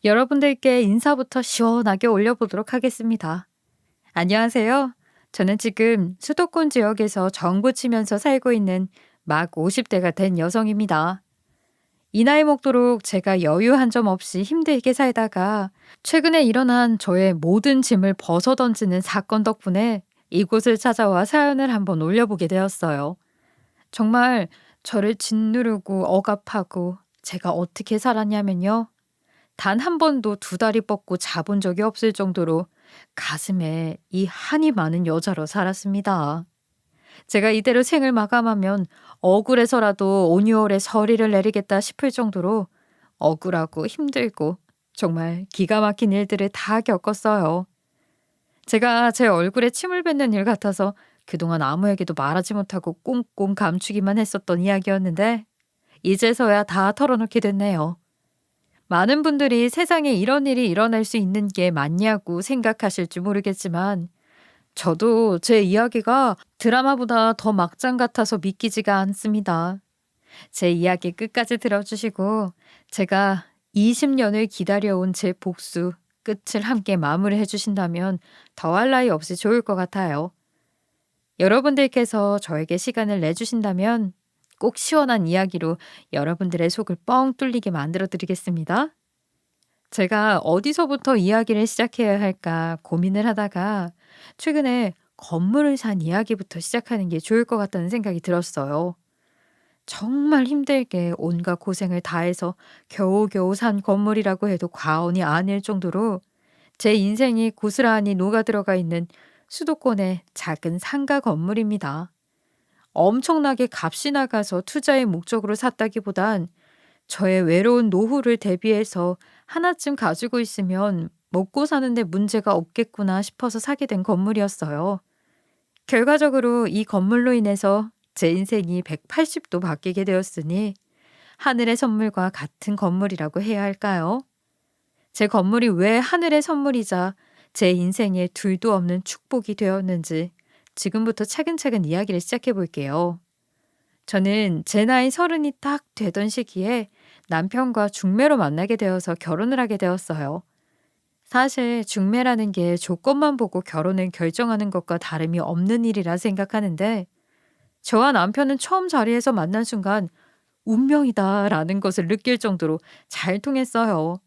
여러분들께 인사부터 시원하게 올려보도록 하겠습니다. 안녕하세요. 저는 지금 수도권 지역에서 정부 치면서 살고 있는 막 50대가 된 여성입니다. 이 나이 먹도록 제가 여유 한 점 없이 힘들게 살다가 최근에 일어난 저의 모든 짐을 벗어던지는 사건 덕분에 이곳을 찾아와 사연을 한번 올려보게 되었어요. 정말 저를 짓누르고 억압하고 제가 어떻게 살았냐면요. 단 한 번도 두 다리 뻗고 자본 적이 없을 정도로 가슴에 이 한이 많은 여자로 살았습니다. 제가 이대로 생을 마감하면 억울해서라도 온유월에 서리를 내리겠다 싶을 정도로 억울하고 힘들고 정말 기가 막힌 일들을 다 겪었어요. 제가 제 얼굴에 침을 뱉는 일 같아서 그동안 아무에게도 말하지 못하고 꽁꽁 감추기만 했었던 이야기였는데 이제서야 다 털어놓게 됐네요. 많은 분들이 세상에 이런 일이 일어날 수 있는 게 맞냐고 생각하실지 모르겠지만 저도 제 이야기가 드라마보다 더 막장 같아서 믿기지가 않습니다. 제 이야기 끝까지 들어주시고 제가 20년을 기다려온 제 복수 끝을 함께 마무리해 주신다면 더할 나위 없이 좋을 것 같아요. 여러분들께서 저에게 시간을 내주신다면 꼭 시원한 이야기로 여러분들의 속을 뻥 뚫리게 만들어 드리겠습니다. 제가 어디서부터 이야기를 시작해야 할까 고민을 하다가 최근에 건물을 산 이야기부터 시작하는 게 좋을 것 같다는 생각이 들었어요. 정말 힘들게 온갖 고생을 다해서 겨우겨우 산 건물이라고 해도 과언이 아닐 정도로 제 인생이 고스란히 녹아들어가 있는 수도권의 작은 상가 건물입니다. 엄청나게 값이 나가서 투자의 목적으로 샀다기보단 저의 외로운 노후를 대비해서 하나쯤 가지고 있으면 먹고 사는데 문제가 없겠구나 싶어서 사게 된 건물이었어요. 결과적으로 이 건물로 인해서 제 인생이 180도 바뀌게 되었으니 하늘의 선물과 같은 건물이라고 해야 할까요? 제 건물이 왜 하늘의 선물이자 제 인생에 둘도 없는 축복이 되었는지 지금부터 차근차근 이야기를 시작해 볼게요. 저는 제 나이 30이 딱 되던 시기에 남편과 중매로 만나게 되어서 결혼을 하게 되었어요. 사실 중매라는 게 조건만 보고 결혼을 결정하는 것과 다름이 없는 일이라 생각하는데 저와 남편은 처음 자리에서 만난 순간 운명이다라는 것을 느낄 정도로 잘 통했어요.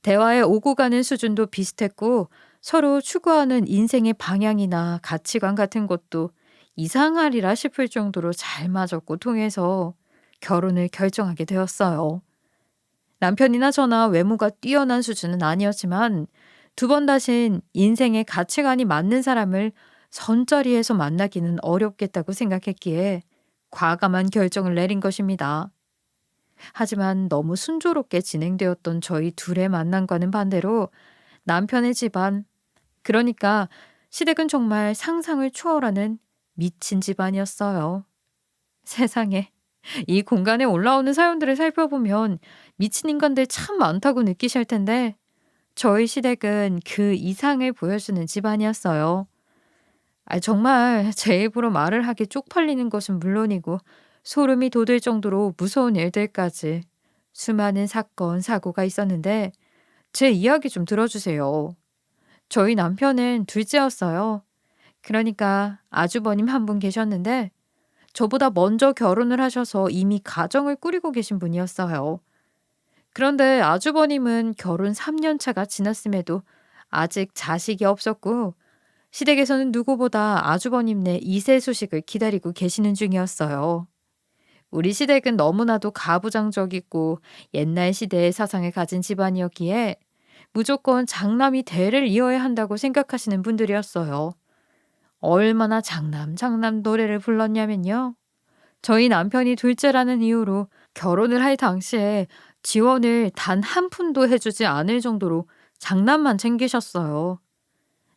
대화에 오고 가는 수준도 비슷했고 서로 추구하는 인생의 방향이나 가치관 같은 것도 이상하리라 싶을 정도로 잘 맞았고 통해서 결혼을 결정하게 되었어요. 남편이나 저나 외모가 뛰어난 수준은 아니었지만 두 번 다신 인생의 가치관이 맞는 사람을 선자리에서 만나기는 어렵겠다고 생각했기에 과감한 결정을 내린 것입니다. 하지만 너무 순조롭게 진행되었던 저희 둘의 만남과는 반대로 남편의 집안, 그러니까 시댁은 정말 상상을 초월하는 미친 집안이었어요. 세상에, 이 공간에 올라오는 사연들을 살펴보면 미친 인간들 참 많다고 느끼실 텐데 저희 시댁은 그 이상을 보여주는 집안이었어요. 정말 제 입으로 말을 하기 쪽팔리는 것은 물론이고 소름이 돋을 정도로 무서운 일들까지 수많은 사건, 사고가 있었는데 제 이야기 좀 들어주세요. 저희 남편은 둘째였어요. 그러니까 아주버님 한 분 계셨는데 저보다 먼저 결혼을 하셔서 이미 가정을 꾸리고 계신 분이었어요. 그런데 아주버님은 결혼 3년 차가 지났음에도 아직 자식이 없었고 시댁에서는 누구보다 아주버님네 2세 소식을 기다리고 계시는 중이었어요. 우리 시댁은 너무나도 가부장적이고 옛날 시대의 사상을 가진 집안이었기에 무조건 장남이 대를 이어야 한다고 생각하시는 분들이었어요. 얼마나 장남, 장남 노래를 불렀냐면요. 저희 남편이 둘째라는 이유로 결혼을 할 당시에 지원을 단 한 푼도 해주지 않을 정도로 장남만 챙기셨어요.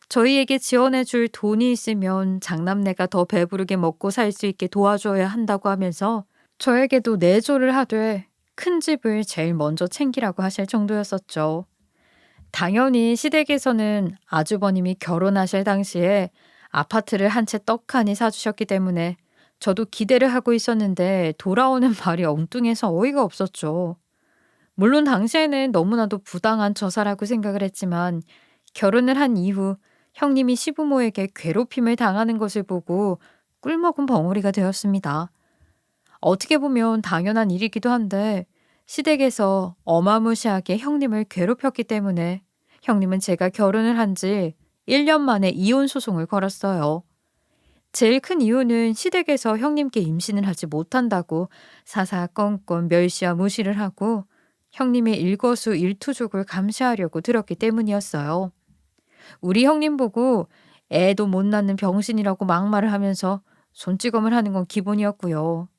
저희에게 지원해 줄 돈이 있으면 장남네가 더 배부르게 먹고 살 수 있게 도와줘야 한다고 하면서 저에게도 내조를 하되 큰 집을 제일 먼저 챙기라고 하실 정도였었죠. 당연히 시댁에서는 아주버님이 결혼하실 당시에 아파트를 한 채 떡하니 사주셨기 때문에 저도 기대를 하고 있었는데 돌아오는 말이 엉뚱해서 어이가 없었죠. 물론 당시에는 너무나도 부당한 처사라고 생각을 했지만 결혼을 한 이후 형님이 시부모에게 괴롭힘을 당하는 것을 보고 꿀먹은 벙어리가 되었습니다. 어떻게 보면 당연한 일이기도 한데 시댁에서 어마무시하게 형님을 괴롭혔기 때문에 형님은 제가 결혼을 한 지 1년 만에 이혼 소송을 걸었어요. 제일 큰 이유는 시댁에서 형님께 임신을 하지 못한다고 사사건건 멸시와 무시를 하고 형님의 일거수일투족을 감시하려고 들었기 때문이었어요. 우리 형님 보고 애도 못 낳는 병신이라고 막말을 하면서 손찌검을 하는 건 기본이었고요.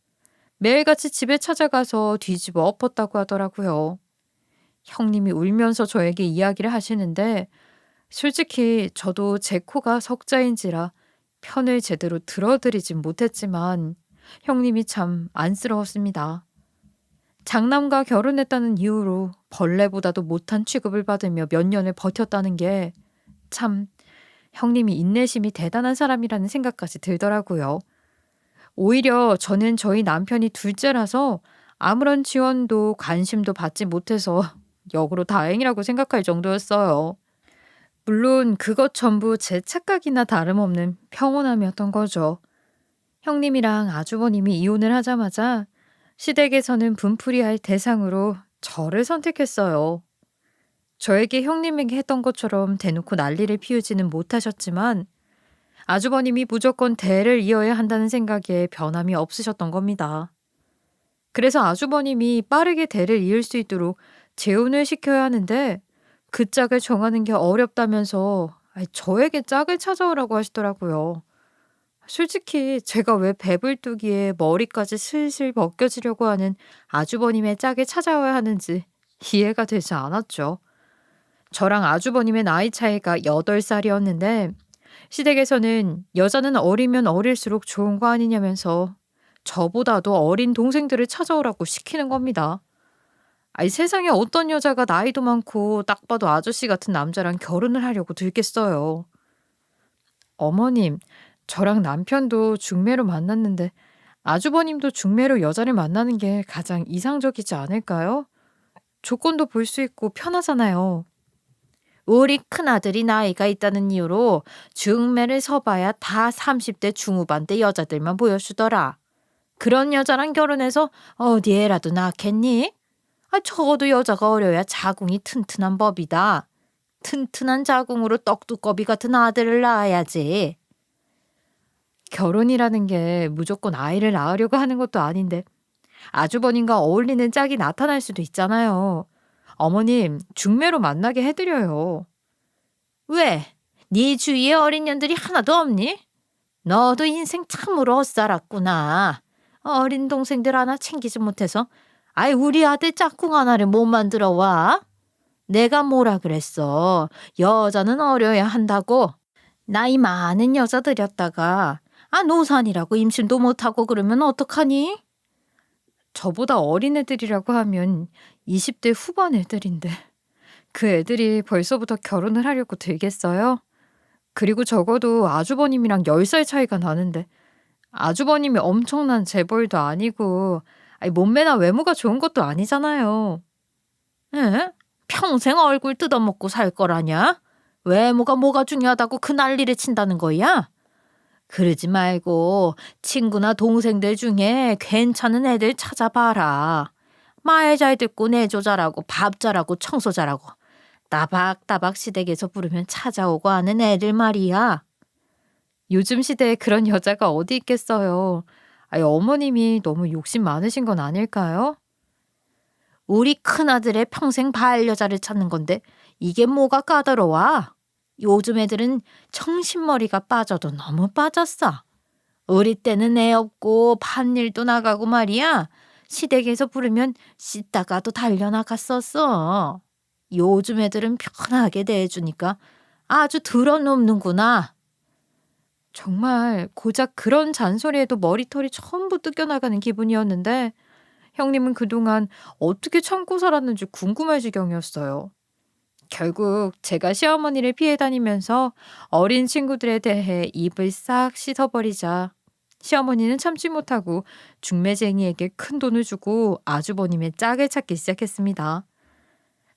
매일같이 집에 찾아가서 뒤집어 엎었다고 하더라고요. 형님이 울면서 저에게 이야기를 하시는데 솔직히 저도 제 코가 석자인지라 편을 제대로 들어드리진 못했지만 형님이 참 안쓰러웠습니다. 장남과 결혼했다는 이유로 벌레보다도 못한 취급을 받으며 몇 년을 버텼다는 게 참 형님이 인내심이 대단한 사람이라는 생각까지 들더라고요. 오히려 저는 저희 남편이 둘째라서 아무런 지원도 관심도 받지 못해서 역으로 다행이라고 생각할 정도였어요. 물론 그것 전부 제 착각이나 다름없는 평온함이었던 거죠. 형님이랑 아주버님이 이혼을 하자마자 시댁에서는 분풀이할 대상으로 저를 선택했어요. 저에게 형님에게 했던 것처럼 대놓고 난리를 피우지는 못하셨지만 아주버님이 무조건 대를 이어야 한다는 생각에 변함이 없으셨던 겁니다. 그래서 아주버님이 빠르게 대를 이을 수 있도록 재혼을 시켜야 하는데 그 짝을 정하는 게 어렵다면서 저에게 짝을 찾아오라고 하시더라고요. 솔직히 제가 왜 배불뚝이에 머리까지 슬슬 벗겨지려고 하는 아주버님의 짝을 찾아와야 하는지 이해가 되지 않았죠. 저랑 아주버님의 나이 차이가 8살이었는데 시댁에서는 여자는 어리면 어릴수록 좋은 거 아니냐면서 저보다도 어린 동생들을 찾아오라고 시키는 겁니다. 세상에 어떤 여자가 나이도 많고 딱 봐도 아저씨 같은 남자랑 결혼을 하려고 들겠어요. 어머님, 저랑 남편도 중매로 만났는데 아주버님도 중매로 여자를 만나는 게 가장 이상적이지 않을까요? 조건도 볼 수 있고 편하잖아요. 우리 큰아들이 나이가 있다는 이유로 중매를 서봐야 다 30대 중후반대 여자들만 보여주더라. 그런 여자랑 결혼해서 어디에라도 낳겠니? 적어도 여자가 어려야 자궁이 튼튼한 법이다. 튼튼한 자궁으로 떡두꺼비 같은 아들을 낳아야지. 결혼이라는 게 무조건 아이를 낳으려고 하는 것도 아닌데 아주버님과 어울리는 짝이 나타날 수도 있잖아요. 어머님, 중매로 만나게 해드려요. 왜? 네 주위에 어린 년들이 하나도 없니? 너도 인생 참으로 엇살았구나. 어린 동생들 하나 챙기지 못해서 우리 아들 짝꿍 하나를 못 만들어 와? 내가 뭐라 그랬어. 여자는 어려야 한다고. 나이 많은 여자들이었다가 노산이라고 임신도 못하고 그러면 어떡하니? 저보다 어린 애들이라고 하면 20대 후반 애들인데 그 애들이 벌써부터 결혼을 하려고 들겠어요? 그리고 적어도 아주버님이랑 10살 차이가 나는데 아주버님이 엄청난 재벌도 아니고 몸매나 외모가 좋은 것도 아니잖아요. 에? 평생 얼굴 뜯어먹고 살 거라냐? 외모가 뭐가 중요하다고 그 난리를 친다는 거야? 그러지 말고 친구나 동생들 중에 괜찮은 애들 찾아봐라. 말 잘 듣고 내조 잘하고 밥 잘하고 청소 잘하고 따박따박 시댁에서 부르면 찾아오고 하는 애들 말이야. 요즘 시대에 그런 여자가 어디 있겠어요. 어머님이 너무 욕심 많으신 건 아닐까요? 우리 큰아들의 평생 반려자를 찾는 건데 이게 뭐가 까다로워? 요즘 애들은 청신머리가 빠져도 너무 빠졌어. 우리 때는 애 없고 밭일도 나가고 말이야. 시댁에서 부르면 씻다가도 달려나갔었어. 요즘 애들은 편하게 대해주니까 아주 드러넘는구나. 정말 고작 그런 잔소리에도 머리털이 전부 뜯겨나가는 기분이었는데 형님은 그동안 어떻게 참고 살았는지 궁금할 지경이었어요. 결국 제가 시어머니를 피해 다니면서 어린 친구들에 대해 입을 싹 씻어버리자 시어머니는 참지 못하고 중매쟁이에게 큰 돈을 주고 아주버님의 짝을 찾기 시작했습니다.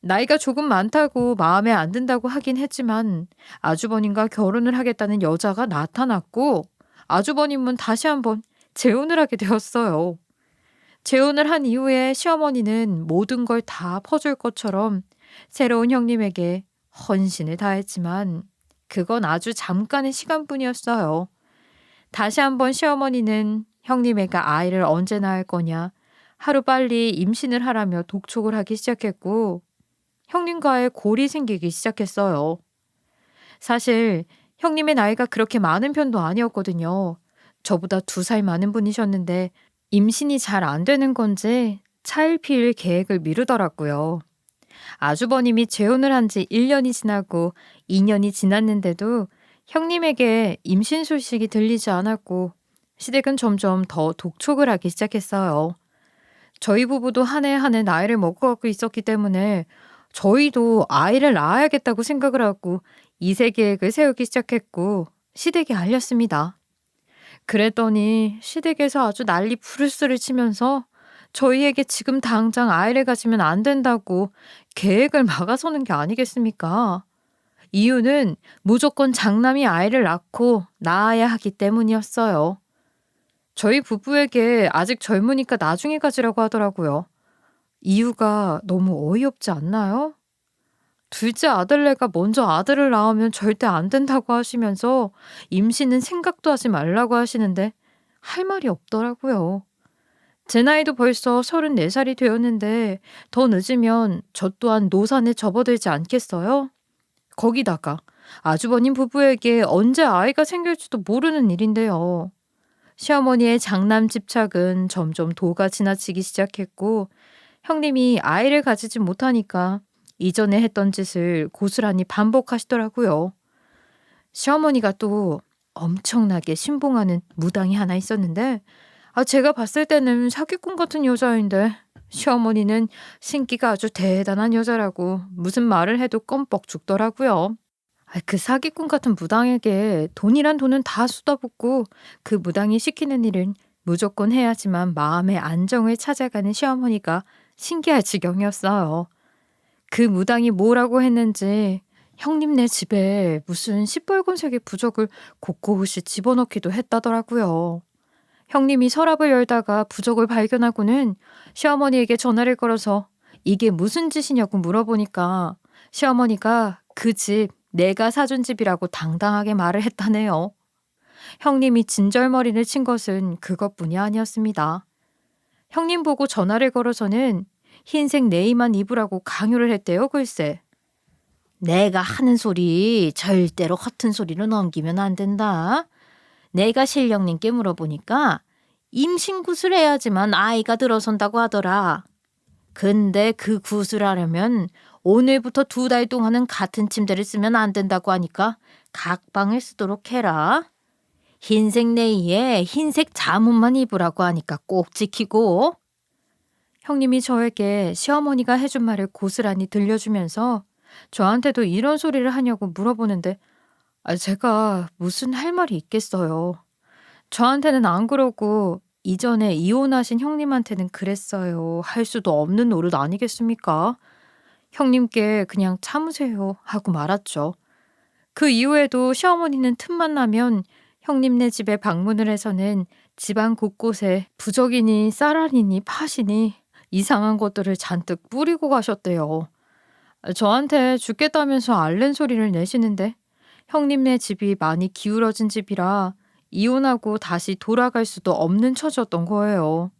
나이가 조금 많다고 마음에 안 든다고 하긴 했지만 아주버님과 결혼을 하겠다는 여자가 나타났고 아주버님은 다시 한번 재혼을 하게 되었어요. 재혼을 한 이후에 시어머니는 모든 걸 다 퍼줄 것처럼 새로운 형님에게 헌신을 다했지만 그건 아주 잠깐의 시간뿐이었어요. 다시 한번 시어머니는 형님애가 아이를 언제 낳을 거냐, 하루빨리 임신을 하라며 독촉을 하기 시작했고 형님과의 골이 생기기 시작했어요. 사실 형님의 나이가 그렇게 많은 편도 아니었거든요. 저보다 2살 많은 분이셨는데 임신이 잘 안 되는 건지 차일피일 계획을 미루더라고요. 아주버님이 재혼을 한 지 1년이 지나고 2년이 지났는데도 형님에게 임신 소식이 들리지 않았고 시댁은 점점 더 독촉을 하기 시작했어요. 저희 부부도 한 해 한 해 나이를 먹어가고 있었기 때문에 저희도 아이를 낳아야겠다고 생각을 하고 2세 계획을 세우기 시작했고 시댁에 알렸습니다. 그랬더니 시댁에서 아주 난리 부르스를 치면서 저희에게 지금 당장 아이를 가지면 안 된다고 계획을 막아서는 게 아니겠습니까? 이유는 무조건 장남이 아이를 낳고 낳아야 하기 때문이었어요. 저희 부부에게 아직 젊으니까 나중에 가지라고 하더라고요. 이유가 너무 어이없지 않나요? 둘째 아들네가 먼저 아들을 낳으면 절대 안 된다고 하시면서 임신은 생각도 하지 말라고 하시는데 할 말이 없더라고요. 제 나이도 벌써 34살이 되었는데 더 늦으면 저 또한 노산에 접어들지 않겠어요? 거기다가 아주버님 부부에게 언제 아이가 생길지도 모르는 일인데요. 시어머니의 장남 집착은 점점 도가 지나치기 시작했고 형님이 아이를 가지지 못하니까 이전에 했던 짓을 고스란히 반복하시더라고요. 시어머니가 또 엄청나게 신봉하는 무당이 하나 있었는데 제가 봤을 때는 사기꾼 같은 여자인데 시어머니는 신기가 아주 대단한 여자라고 무슨 말을 해도 껌뻑 죽더라고요. 그 사기꾼 같은 무당에게 돈이란 돈은 다 쏟아붓고 그 무당이 시키는 일은 무조건 해야지만 마음의 안정을 찾아가는 시어머니가 신기할 지경이었어요. 그 무당이 뭐라고 했는지 형님네 집에 무슨 시뻘건색의 부적을 곳곳이 집어넣기도 했다더라고요. 형님이 서랍을 열다가 부적을 발견하고는 시어머니에게 전화를 걸어서 이게 무슨 짓이냐고 물어보니까 시어머니가 그 집 내가 사준 집이라고 당당하게 말을 했다네요. 형님이 진절머리를 친 것은 그것뿐이 아니었습니다. 형님 보고 전화를 걸어서는 흰색 네임만 입으라고 강요를 했대요, 글쎄. 내가 하는 소리 절대로 허튼 소리로 넘기면 안 된다. 내가 신령님께 물어보니까 임신 구슬해야지만 아이가 들어선다고 하더라. 근데 그 구슬하려면 오늘부터 2달 동안은 같은 침대를 쓰면 안 된다고 하니까 각 방을 쓰도록 해라. 흰색 네이에 흰색 잠옷만 입으라고 하니까 꼭 지키고. 형님이 저에게 시어머니가 해준 말을 고스란히 들려주면서 저한테도 이런 소리를 하냐고 물어보는데 제가 무슨 할 말이 있겠어요. 저한테는 안 그러고 이전에 이혼하신 형님한테는 그랬어요. 할 수도 없는 노릇 아니겠습니까? 형님께 그냥 참으세요 하고 말았죠. 그 이후에도 시어머니는 틈만 나면 형님네 집에 방문을 해서는 집안 곳곳에 부적이니 쌀알이니 팥이니 이상한 것들을 잔뜩 뿌리고 가셨대요. 저한테 죽겠다면서 앓는 소리를 내시는데 형님네 집이 많이 기울어진 집이라 이혼하고 다시 돌아갈 수도 없는 처지였던 거예요.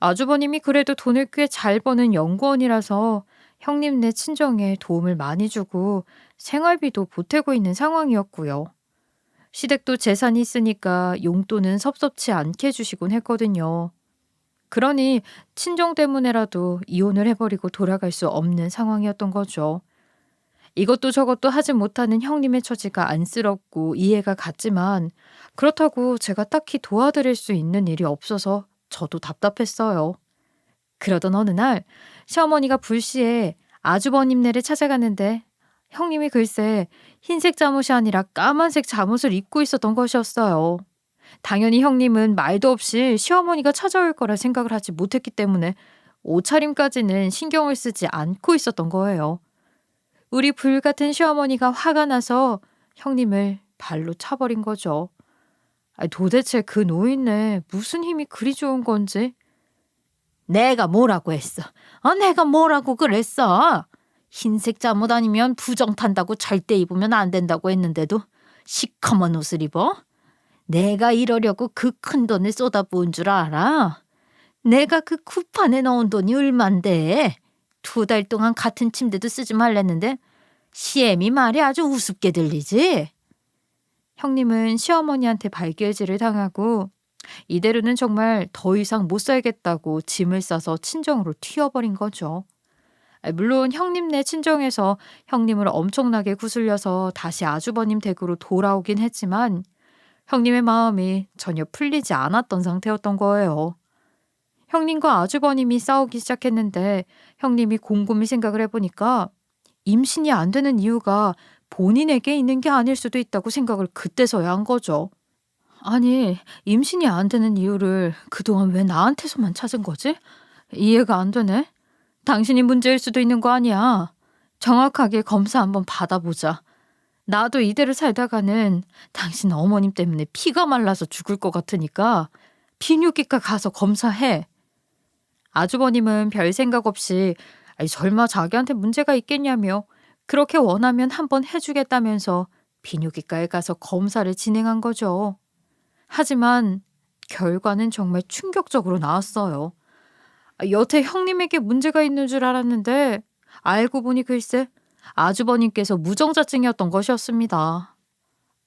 아주버님이 그래도 돈을 꽤 잘 버는 연구원이라서 형님네 친정에 도움을 많이 주고 생활비도 보태고 있는 상황이었고요. 시댁도 재산이 있으니까 용돈은 섭섭치 않게 주시곤 했거든요. 그러니 친정 때문에라도 이혼을 해버리고 돌아갈 수 없는 상황이었던 거죠. 이것도 저것도 하지 못하는 형님의 처지가 안쓰럽고 이해가 갔지만 그렇다고 제가 딱히 도와드릴 수 있는 일이 없어서 저도 답답했어요. 그러던 어느 날 시어머니가 불시에 아주버님네를 찾아갔는데 형님이 글쎄 흰색 잠옷이 아니라 까만색 잠옷을 입고 있었던 것이었어요. 당연히 형님은 말도 없이 시어머니가 찾아올 거라 생각을 하지 못했기 때문에 옷차림까지는 신경을 쓰지 않고 있었던 거예요. 우리 불같은 시어머니가 화가 나서 형님을 발로 차버린 거죠. 도대체 그 노인네 무슨 힘이 그리 좋은 건지. 내가 뭐라고 했어? 내가 뭐라고 그랬어? 흰색 잠옷 아니면 부정 탄다고 절대 입으면 안 된다고 했는데도 시커먼 옷을 입어? 내가 이러려고 그 큰 돈을 쏟아부은 줄 알아? 내가 그 쿠판에 넣은 돈이 얼만데 2달 동안 같은 침대도 쓰지 말랬는데 시엠이 말이 아주 우습게 들리지? 형님은 시어머니한테 발길질을 당하고 이대로는 정말 더 이상 못 살겠다고 짐을 싸서 친정으로 튀어버린 거죠. 물론 형님네 친정에서 형님을 엄청나게 구슬려서 다시 아주버님 댁으로 돌아오긴 했지만 형님의 마음이 전혀 풀리지 않았던 상태였던 거예요. 형님과 아주버님이 싸우기 시작했는데 형님이 곰곰이 생각을 해보니까 임신이 안 되는 이유가 본인에게 있는 게 아닐 수도 있다고 생각을 그때서야 한 거죠. 아니, 임신이 안 되는 이유를 그동안 왜 나한테서만 찾은 거지? 이해가 안 되네. 당신이 문제일 수도 있는 거 아니야. 정확하게 검사 한번 받아보자. 나도 이대로 살다가는 당신 어머님 때문에 피가 말라서 죽을 것 같으니까 비뇨기과 가서 검사해. 아주버님은 별 생각 없이 설마 자기한테 문제가 있겠냐며 그렇게 원하면 한번 해주겠다면서 비뇨기과에 가서 검사를 진행한 거죠. 하지만 결과는 정말 충격적으로 나왔어요. 여태 형님에게 문제가 있는 줄 알았는데 알고 보니 글쎄 아주버님께서 무정자증이었던 것이었습니다.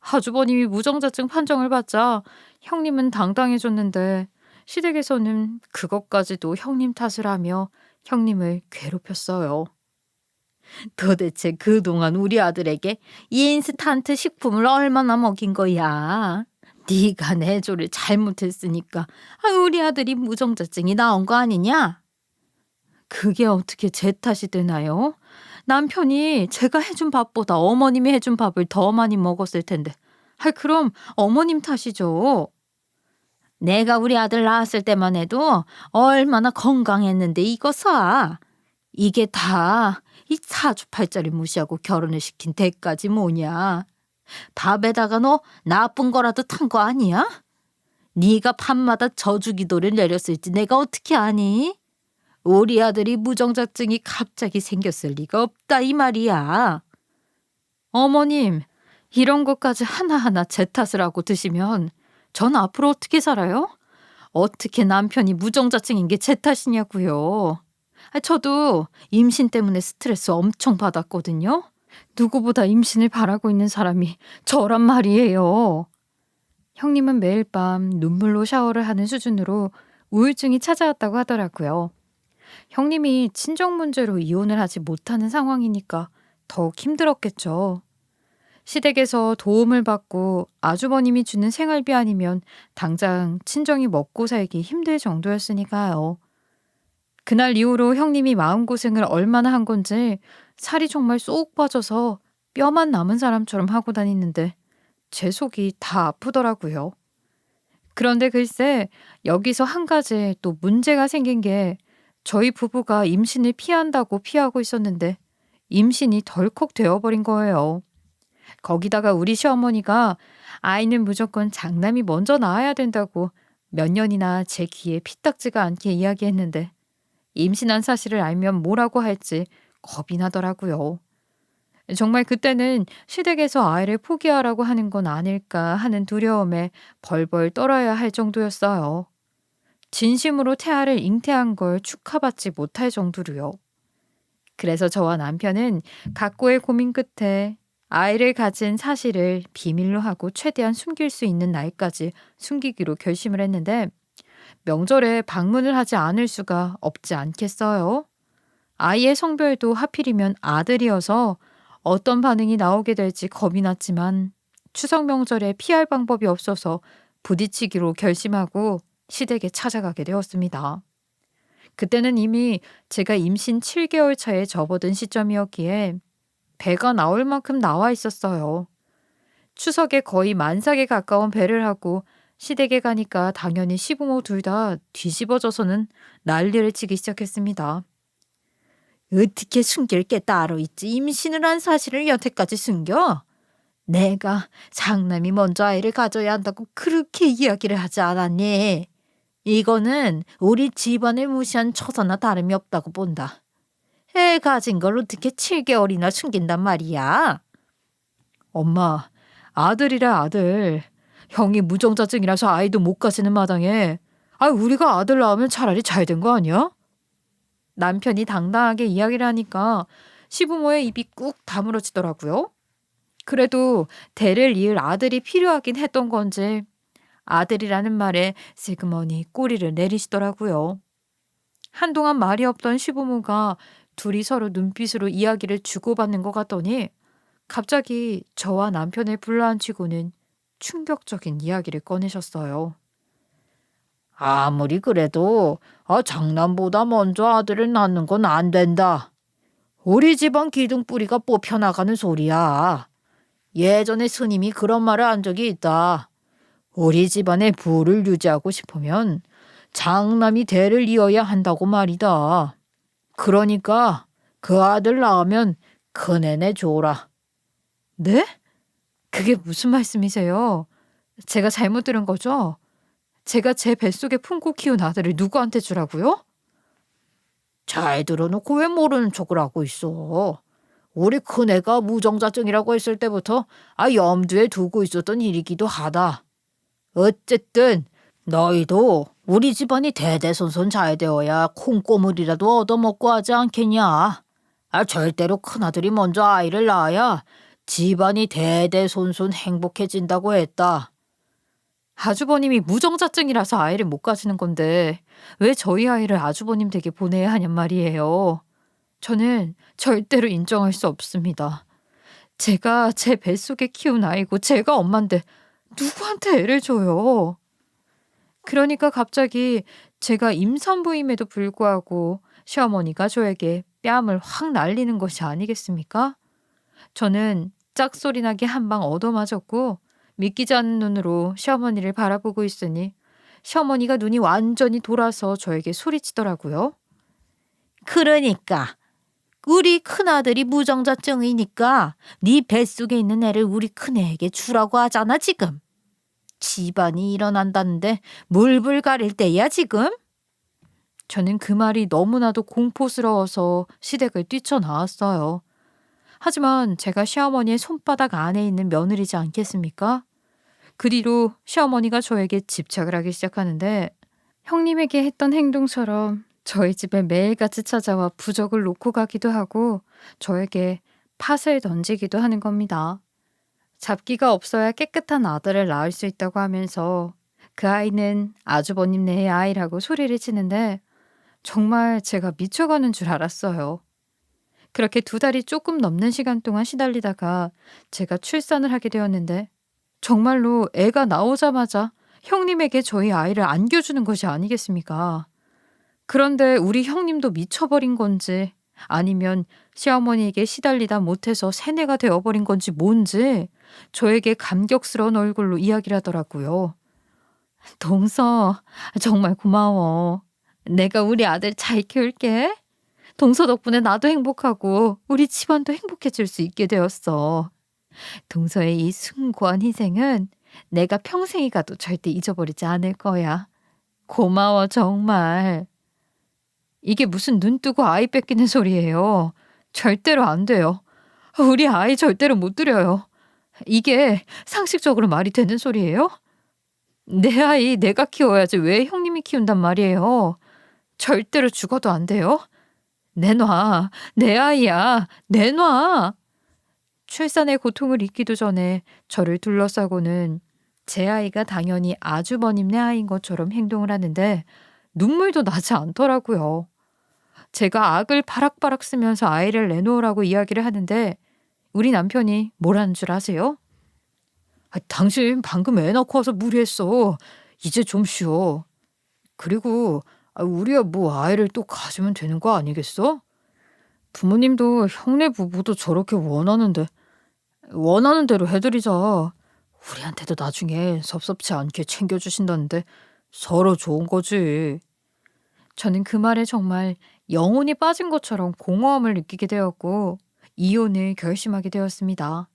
아주버님이 무정자증 판정을 받자 형님은 당당해졌는데 시댁에서는 그것까지도 형님 탓을 하며 형님을 괴롭혔어요. 도대체 그동안 우리 아들에게 인스턴트 식품을 얼마나 먹인 거야? 네가 내조를 잘못했으니까 우리 아들이 무정자증이 나온 거 아니냐? 그게 어떻게 제 탓이 되나요? 남편이 제가 해준 밥보다 어머님이 해준 밥을 더 많이 먹었을 텐데. 그럼 어머님 탓이죠. 내가 우리 아들 낳았을 때만 해도 얼마나 건강했는데 이거 이게 다 이 사주팔자를 무시하고 결혼을 시킨 대가지 뭐냐. 밥에다가 너 나쁜 거라도 탄 거 아니야? 네가 밤마다 저주기도를 내렸을지 내가 어떻게 아니? 우리 아들이 무정자증이 갑자기 생겼을 리가 없다 이 말이야. 어머님, 이런 것까지 하나하나 제 탓을 하고 드시면 전 앞으로 어떻게 살아요? 어떻게 남편이 무정자증인 게 제 탓이냐고요. 저도 임신 때문에 스트레스 엄청 받았거든요. 누구보다 임신을 바라고 있는 사람이 저란 말이에요. 형님은 매일 밤 눈물로 샤워를 하는 수준으로 우울증이 찾아왔다고 하더라고요. 형님이 친정 문제로 이혼을 하지 못하는 상황이니까 더욱 힘들었겠죠. 시댁에서 도움을 받고 아주버님이 주는 생활비 아니면 당장 친정이 먹고 살기 힘들 정도였으니까요. 그날 이후로 형님이 마음고생을 얼마나 한 건지 살이 정말 쏙 빠져서 뼈만 남은 사람처럼 하고 다니는데 제 속이 다 아프더라고요. 그런데 글쎄 여기서 한 가지 또 문제가 생긴 게 저희 부부가 임신을 피한다고 피하고 있었는데 임신이 덜컥 되어버린 거예요. 거기다가 우리 시어머니가 아이는 무조건 장남이 먼저 낳아야 된다고 몇 년이나 제 귀에 피딱지가 않게 이야기했는데 임신한 사실을 알면 뭐라고 할지 겁이 나더라고요. 정말 그때는 시댁에서 아이를 포기하라고 하는 건 아닐까 하는 두려움에 벌벌 떨어야 할 정도였어요. 진심으로 태아를 잉태한 걸 축하받지 못할 정도로요. 그래서 저와 남편은 각고의 고민 끝에 아이를 가진 사실을 비밀로 하고 최대한 숨길 수 있는 날까지 숨기기로 결심을 했는데 명절에 방문을 하지 않을 수가 없지 않겠어요? 아이의 성별도 하필이면 아들이어서 어떤 반응이 나오게 될지 겁이 났지만 추석 명절에 피할 방법이 없어서 부딪히기로 결심하고 시댁에 찾아가게 되었습니다. 그때는 이미 제가 임신 7개월 차에 접어든 시점이었기에 배가 나올 만큼 나와 있었어요. 추석에 거의 만삭에 가까운 배를 하고 시댁에 가니까 당연히 시부모 둘 다 뒤집어져서는 난리를 치기 시작했습니다. 어떻게 숨길 게 따로 있지? 임신을 한 사실을 여태까지 숨겨? 내가 장남이 먼저 아이를 가져야 한다고 그렇게 이야기를 하지 않았니? 이거는 우리 집안을 무시한 처사나 다름이 없다고 본다. 애 가진 걸 어떻게 7개월이나 숨긴단 말이야? 엄마, 아들이라 아들. 형이 무정자증이라서 아이도 못 가지는 마당에 우리가 아들 낳으면 차라리 잘 된 거 아니야? 남편이 당당하게 이야기를 하니까 시부모의 입이 꾹 다물어지더라고요. 그래도 대를 이을 아들이 필요하긴 했던 건지 아들이라는 말에 슬그머니 꼬리를 내리시더라고요. 한동안 말이 없던 시부모가 둘이 서로 눈빛으로 이야기를 주고받는 것 같더니 갑자기 저와 남편을 불러앉히고는 충격적인 이야기를 꺼내셨어요. 아무리 그래도 장남보다 먼저 아들을 낳는 건 안 된다. 우리 집안 기둥뿌리가 뽑혀나가는 소리야. 예전에 스님이 그런 말을 한 적이 있다. 우리 집안의 부를 유지하고 싶으면 장남이 대를 이어야 한다고 말이다. 그러니까 그 아들 낳으면 큰애 내줘라. 네? 그게 무슨 말씀이세요? 제가 잘못 들은 거죠? 제가 제 뱃속에 품고 키운 아들을 누구한테 주라고요? 잘 들어놓고 왜 모르는 척을 하고 있어? 우리 큰애가 무정자증이라고 했을 때부터 염두에 두고 있었던 일이기도 하다. 어쨌든 너희도 우리 집안이 대대손손 잘 되어야 콩고물이라도 얻어먹고 하지 않겠냐. 절대로 큰아들이 먼저 아이를 낳아야 집안이 대대손손 행복해진다고 했다. 아주버님이 무정자증이라서 아이를 못 가지는 건데 왜 저희 아이를 아주버님 댁에 보내야 하냔 말이에요. 저는 절대로 인정할 수 없습니다. 제가 제 뱃속에 키운 아이고 제가 엄마인데 누구한테 애를 줘요. 그러니까 갑자기 제가 임산부임에도 불구하고 시어머니가 저에게 뺨을 확 날리는 것이 아니겠습니까? 저는 짝소리 나게 한 방 얻어맞았고 믿기지 않는 눈으로 시어머니를 바라보고 있으니 시어머니가 눈이 완전히 돌아서 저에게 소리치더라고요. 그러니까 우리 큰아들이 무정자증이니까 네 뱃속에 있는 애를 우리 큰애에게 주라고 하잖아 지금. 집안이 일어난다는데 물불 가릴 때야 지금? 저는 그 말이 너무나도 공포스러워서 시댁을 뛰쳐나왔어요. 하지만 제가 시어머니의 손바닥 안에 있는 며느리지 않겠습니까? 그 뒤로 시어머니가 저에게 집착을 하기 시작하는데 형님에게 했던 행동처럼 저희 집에 매일같이 찾아와 부적을 놓고 가기도 하고 저에게 팥을 던지기도 하는 겁니다. 잡기가 없어야 깨끗한 아들을 낳을 수 있다고 하면서 그 아이는 아주버님네의 아이라고 소리를 치는데 정말 제가 미쳐가는 줄 알았어요. 그렇게 2달이 조금 넘는 시간 동안 시달리다가 제가 출산을 하게 되었는데 정말로 애가 나오자마자 형님에게 저희 아이를 안겨주는 것이 아니겠습니까? 그런데 우리 형님도 미쳐버린 건지 아니면 시어머니에게 시달리다 못해서 세뇌가 되어버린 건지 뭔지 저에게 감격스러운 얼굴로 이야기를 하더라고요. 동서, 정말 고마워. 내가 우리 아들 잘 키울게. 동서 덕분에 나도 행복하고 우리 집안도 행복해질 수 있게 되었어. 동서의 이 숭고한 희생은 내가 평생이 가도 절대 잊어버리지 않을 거야. 고마워 정말. 이게 무슨 눈 뜨고 아이 뺏기는 소리예요. 절대로 안 돼요. 우리 아이 절대로 못 드려요. 이게 상식적으로 말이 되는 소리예요? 내 아이 내가 키워야지 왜 형님이 키운단 말이에요. 절대로 죽어도 안 돼요. 내놔. 내 아이야. 내놔. 출산의 고통을 잊기도 전에 저를 둘러싸고는 제 아이가 당연히 아주버님네 아이인 것처럼 행동을 하는데 눈물도 나지 않더라고요. 제가 악을 바락바락 쓰면서 아이를 내놓으라고 이야기를 하는데 우리 남편이 뭐라는 줄 아세요? 당신 방금 애 낳고 와서 무리했어. 이제 좀 쉬어. 그리고 우리야 뭐 아이를 또 가지면 되는 거 아니겠어? 부모님도 형네 부부도 저렇게 원하는 대로 해드리자. 우리한테도 나중에 섭섭치 않게 챙겨주신다는데 서로 좋은 거지. 저는 그 말에 정말 영혼이 빠진 것처럼 공허함을 느끼게 되었고 이혼을 결심하게 되었습니다.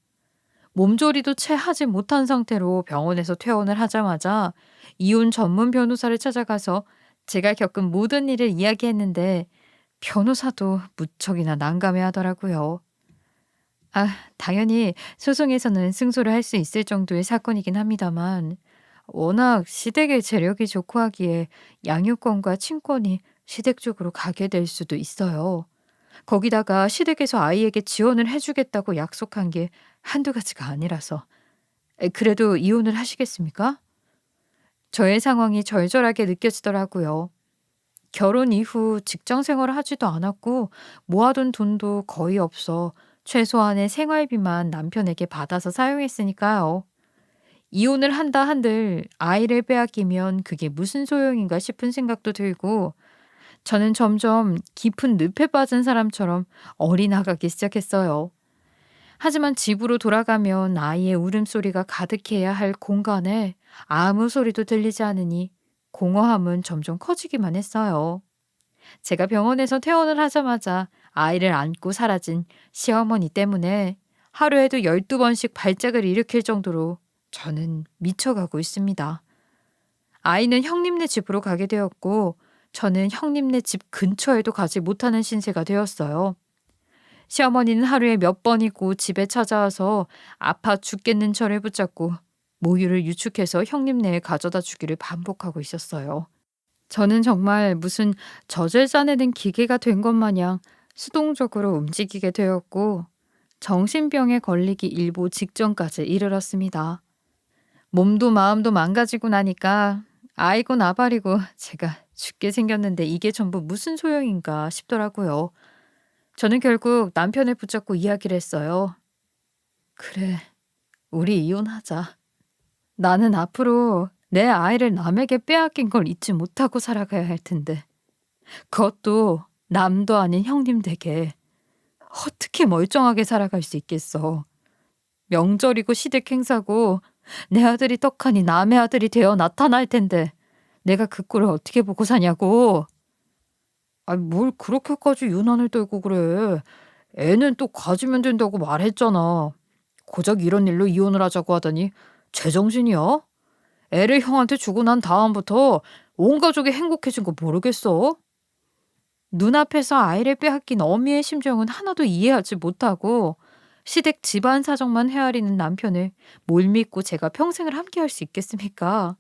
몸조리도 채 하지 못한 상태로 병원에서 퇴원을 하자마자 이혼 전문 변호사를 찾아가서 제가 겪은 모든 일을 이야기했는데 변호사도 무척이나 난감해 하더라고요. 아, 당연히 소송에서는 승소를 할 수 있을 정도의 사건이긴 합니다만 워낙 시댁의 재력이 좋고 하기에 양육권과 친권이 시댁 쪽으로 가게 될 수도 있어요. 거기다가 시댁에서 아이에게 지원을 해주겠다고 약속한 게 한두 가지가 아니라서. 그래도 이혼을 하시겠습니까? 저의 상황이 절절하게 느껴지더라고요. 결혼 이후 직장 생활을 하지도 않았고 모아둔 돈도 거의 없어 최소한의 생활비만 남편에게 받아서 사용했으니까요. 이혼을 한다 한들 아이를 빼앗기면 그게 무슨 소용인가 싶은 생각도 들고 저는 점점 깊은 늪에 빠진 사람처럼 어리나가기 시작했어요. 하지만 집으로 돌아가면 아이의 울음소리가 가득해야 할 공간에 아무 소리도 들리지 않으니 공허함은 점점 커지기만 했어요. 제가 병원에서 퇴원을 하자마자 아이를 안고 사라진 시어머니 때문에 하루에도 12번씩 발작을 일으킬 정도로 저는 미쳐가고 있습니다. 아이는 형님네 집으로 가게 되었고 저는 형님네 집 근처에도 가지 못하는 신세가 되었어요. 시어머니는 하루에 몇 번이고 집에 찾아와서 아파 죽겠는 저를 붙잡고 모유를 유축해서 형님네에 가져다 주기를 반복하고 있었어요. 저는 정말 무슨 젖을 짜내는 기계가 된 것 마냥 수동적으로 움직이게 되었고 정신병에 걸리기 일보 직전까지 이르렀습니다. 몸도 마음도 망가지고 나니까 아이고 나발이고 제가 죽게 생겼는데 이게 전부 무슨 소용인가 싶더라고요. 저는 결국 남편을 붙잡고 이야기를 했어요. 그래, 우리 이혼하자. 나는 앞으로 내 아이를 남에게 빼앗긴 걸 잊지 못하고 살아가야 할 텐데. 그것도 남도 아닌 형님 댁에 어떻게 멀쩡하게 살아갈 수 있겠어. 명절이고 시댁 행사고 내 아들이 떡하니 남의 아들이 되어 나타날 텐데 내가 그 꼴을 어떻게 보고 사냐고. 아니 뭘 그렇게까지 유난을 떨고 그래. 애는 또 가지면 된다고 말했잖아. 고작 이런 일로 이혼을 하자고 하다니 제정신이야? 애를 형한테 주고 난 다음부터 온 가족이 행복해진 거 모르겠어? 눈앞에서 아이를 빼앗긴 어미의 심정은 하나도 이해하지 못하고 시댁 집안 사정만 헤아리는 남편을 뭘 믿고 제가 평생을 함께할 수 있겠습니까?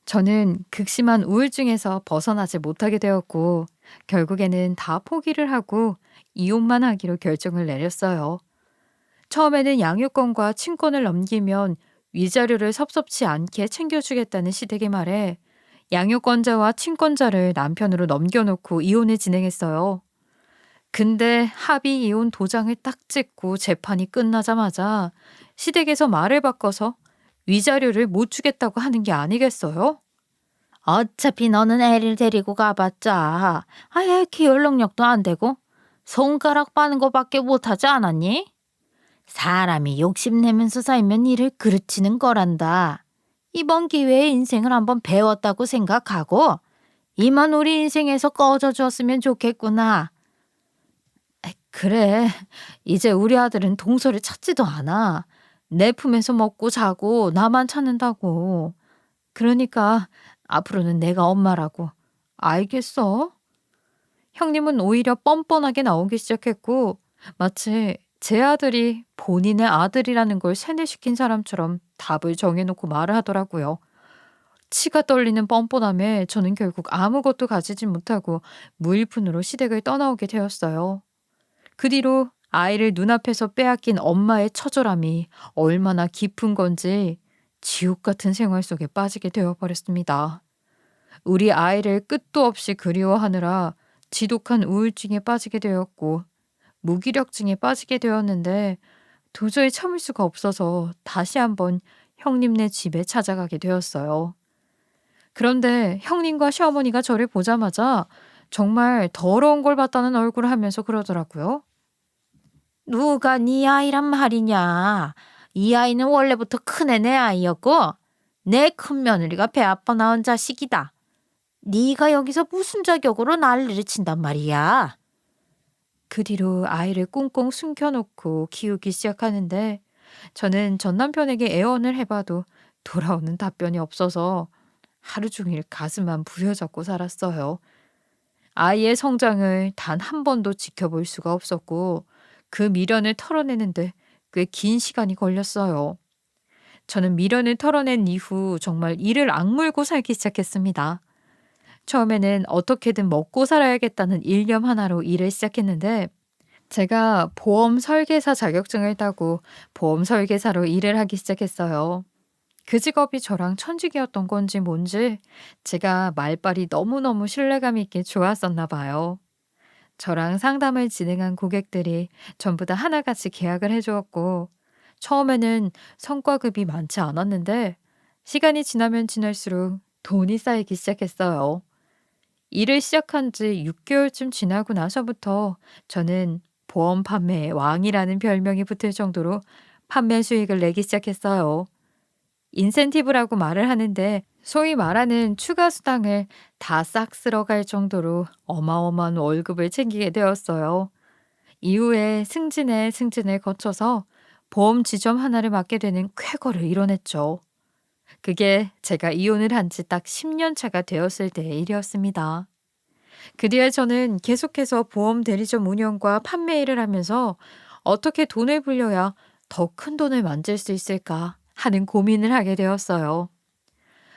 저는 극심한 우울증에서 벗어나지 못하게 되었고 결국에는 다 포기를 하고 이혼만 하기로 결정을 내렸어요. 처음에는 양육권과 친권을 넘기면 위자료를 섭섭치 않게 챙겨주겠다는 시댁의 말에 양육권자와 친권자를 남편으로 넘겨놓고 이혼을 진행했어요. 근데 합의 이혼 도장을 딱 찍고 재판이 끝나자마자 시댁에서 말을 바꿔서 위자료를 못 주겠다고 하는 게 아니겠어요? 어차피 너는 애를 데리고 가봤자 아예 키울 능력도 안 되고 손가락 빠는 거밖에 못하지 않았니? 사람이 욕심내면서 살면 일을 그르치는 거란다. 이번 기회에 인생을 한번 배웠다고 생각하고 이만 우리 인생에서 꺼져 주었으면 좋겠구나. 그래, 이제 우리 아들은 동서를 찾지도 않아. 내 품에서 먹고 자고 나만 찾는다고. 그러니까 앞으로는 내가 엄마라고. 알겠어? 형님은 오히려 뻔뻔하게 나오기 시작했고 마치 제 아들이 본인의 아들이라는 걸 세뇌시킨 사람처럼 답을 정해놓고 말을 하더라고요. 치가 떨리는 뻔뻔함에 저는 결국 아무것도 가지지 못하고 무일푼으로 시댁을 떠나오게 되었어요. 그 뒤로 아이를 눈앞에서 빼앗긴 엄마의 처절함이 얼마나 깊은 건지 지옥 같은 생활 속에 빠지게 되어버렸습니다. 우리 아이를 끝도 없이 그리워하느라 지독한 우울증에 빠지게 되었고 무기력증에 빠지게 되었는데 도저히 참을 수가 없어서 다시 한번 형님네 집에 찾아가게 되었어요. 그런데 형님과 시어머니가 저를 보자마자 정말 더러운 걸 봤다는 얼굴을 하면서 그러더라고요. 누가 네 아이란 말이냐? 이 아이는 원래부터 큰애 내 아이였고 내 큰며느리가 배 아파 낳은 자식이다. 네가 여기서 무슨 자격으로 난리를 친단 말이야. 그 뒤로 아이를 꽁꽁 숨겨놓고 키우기 시작하는데 저는 전 남편에게 애원을 해봐도 돌아오는 답변이 없어서 하루 종일 가슴만 부여잡고 살았어요. 아이의 성장을 단 한 번도 지켜볼 수가 없었고 그 미련을 털어내는데 꽤 긴 시간이 걸렸어요. 저는 미련을 털어낸 이후 정말 이를 악물고 살기 시작했습니다. 처음에는 어떻게든 먹고 살아야겠다는 일념 하나로 일을 시작했는데 제가 보험 설계사 자격증을 따고 보험 설계사로 일을 하기 시작했어요. 그 직업이 저랑 천직이었던 건지 뭔지 제가 말발이 너무너무 신뢰감 있게 좋았었나 봐요. 저랑 상담을 진행한 고객들이 전부 다 하나같이 계약을 해주었고 처음에는 성과급이 많지 않았는데 시간이 지나면 지날수록 돈이 쌓이기 시작했어요. 일을 시작한 지 6개월쯤 지나고 나서부터 저는 보험 판매의 왕이라는 별명이 붙을 정도로 판매 수익을 내기 시작했어요. 인센티브라고 말을 하는데 소위 말하는 추가 수당을 다 싹 쓸어갈 정도로 어마어마한 월급을 챙기게 되었어요. 이후에 승진을 거쳐서 보험 지점 하나를 맡게 되는 쾌거를 이뤄냈죠. 그게 제가 이혼을 한 지 딱 10년 차가 되었을 때의 일이었습니다. 그 뒤에 저는 계속해서 보험 대리점 운영과 판매 일을 하면서 어떻게 돈을 불려야 더 큰 돈을 만질 수 있을까 하는 고민을 하게 되었어요.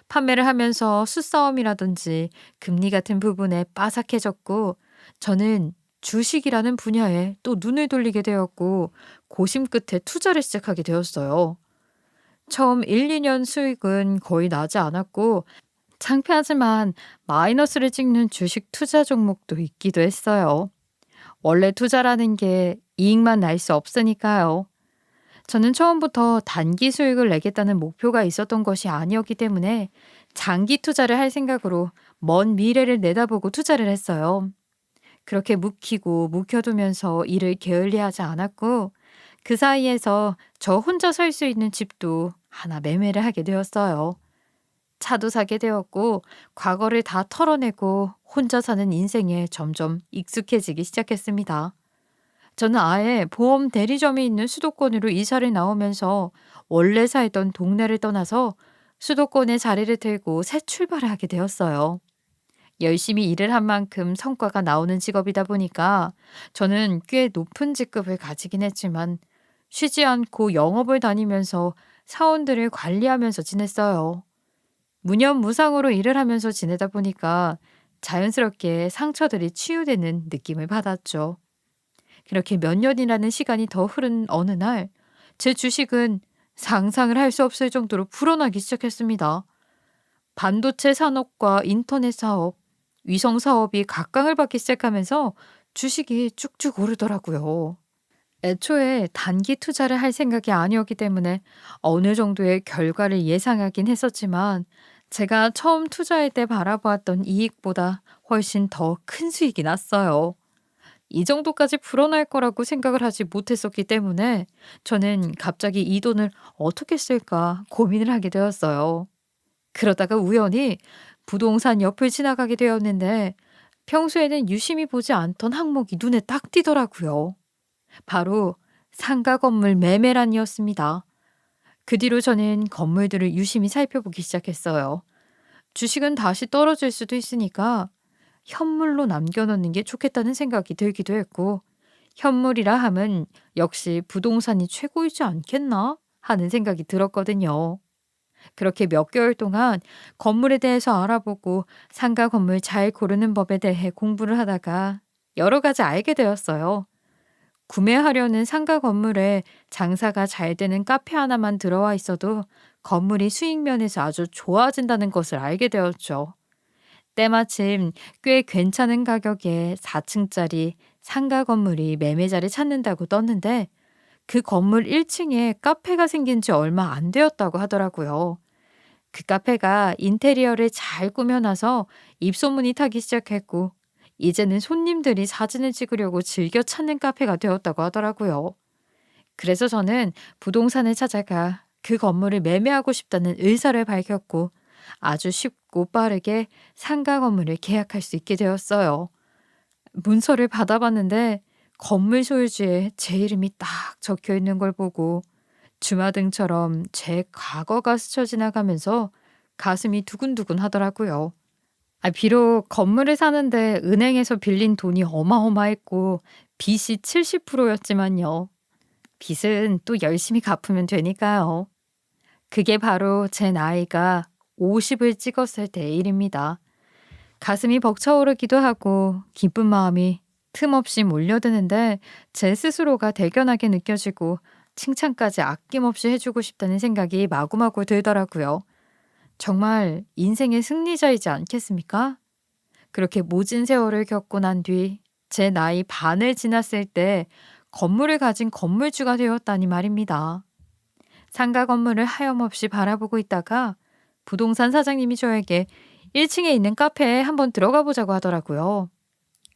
판매를 하면서 수싸움이라든지 금리 같은 부분에 빠삭해졌고 저는 주식이라는 분야에 또 눈을 돌리게 되었고 고심 끝에 투자를 시작하게 되었어요. 처음 1, 2년 수익은 거의 나지 않았고 창피하지만 마이너스를 찍는 주식 투자 종목도 있기도 했어요. 원래 투자라는 게 이익만 날 수 없으니까요. 저는 처음부터 단기 수익을 내겠다는 목표가 있었던 것이 아니었기 때문에 장기 투자를 할 생각으로 먼 미래를 내다보고 투자를 했어요. 그렇게 묵혀두면서 일을 게을리하지 않았고 그 사이에서 저 혼자 살 수 있는 집도 하나 매매를 하게 되었어요. 차도 사게 되었고 과거를 다 털어내고 혼자 사는 인생에 점점 익숙해지기 시작했습니다. 저는 아예 보험 대리점이 있는 수도권으로 이사를 나오면서 원래 살던 동네를 떠나서 수도권에 자리를 들고 새 출발을 하게 되었어요. 열심히 일을 한 만큼 성과가 나오는 직업이다 보니까 저는 꽤 높은 직급을 가지긴 했지만 쉬지 않고 영업을 다니면서 사원들을 관리하면서 지냈어요. 무념무상으로 일을 하면서 지내다 보니까 자연스럽게 상처들이 치유되는 느낌을 받았죠. 그렇게 몇 년이라는 시간이 더 흐른 어느 날, 제 주식은 상상을 할 수 없을 정도로 불어나기 시작했습니다. 반도체 산업과 인터넷 사업, 위성 사업이 각광을 받기 시작하면서 주식이 쭉쭉 오르더라고요. 애초에 단기 투자를 할 생각이 아니었기 때문에 어느 정도의 결과를 예상하긴 했었지만 제가 처음 투자할 때 바라보았던 이익보다 훨씬 더 큰 수익이 났어요. 이 정도까지 불어날 거라고 생각을 하지 못했었기 때문에 저는 갑자기 이 돈을 어떻게 쓸까 고민을 하게 되었어요. 그러다가 우연히 부동산 옆을 지나가게 되었는데 평소에는 유심히 보지 않던 항목이 눈에 딱 띄더라고요. 바로 상가 건물 매매란이었습니다. 그 뒤로 저는 건물들을 유심히 살펴보기 시작했어요. 주식은 다시 떨어질 수도 있으니까 현물로 남겨놓는 게 좋겠다는 생각이 들기도 했고 현물이라 함은 역시 부동산이 최고이지 않겠나 하는 생각이 들었거든요. 그렇게 몇 개월 동안 건물에 대해서 알아보고 상가 건물 잘 고르는 법에 대해 공부를 하다가 여러 가지 알게 되었어요. 구매하려는 상가 건물에 장사가 잘 되는 카페 하나만 들어와 있어도 건물이 수익 면에서 아주 좋아진다는 것을 알게 되었죠. 때마침 꽤 괜찮은 가격에 4층짜리 상가 건물이 매매자를 찾는다고 떴는데 그 건물 1층에 카페가 생긴 지 얼마 안 되었다고 하더라고요. 그 카페가 인테리어를 잘 꾸며놔서 입소문이 타기 시작했고 이제는 손님들이 사진을 찍으려고 즐겨 찾는 카페가 되었다고 하더라고요. 그래서 저는 부동산을 찾아가 그 건물을 매매하고 싶다는 의사를 밝혔고 아주 쉽고 빠르게 상가 건물을 계약할 수 있게 되었어요. 문서를 받아봤는데 건물 소유주에 제 이름이 딱 적혀 있는 걸 보고 주마등처럼 제 과거가 스쳐 지나가면서 가슴이 두근두근 하더라고요. 비록 건물을 사는데 은행에서 빌린 돈이 어마어마했고 빚이 70%였지만요. 빚은 또 열심히 갚으면 되니까요. 그게 바로 제 나이가 50을 찍었을 때의 일입니다. 가슴이 벅차오르기도 하고 기쁜 마음이 틈없이 몰려드는데 제 스스로가 대견하게 느껴지고 칭찬까지 아낌없이 해주고 싶다는 생각이 마구마구 들더라고요. 정말 인생의 승리자이지 않겠습니까? 그렇게 모진 세월을 겪고 난 뒤 제 나이 반을 지났을 때 건물을 가진 건물주가 되었다니 말입니다. 상가 건물을 하염없이 바라보고 있다가 부동산 사장님이 저에게 1층에 있는 카페에 한번 들어가 보자고 하더라고요.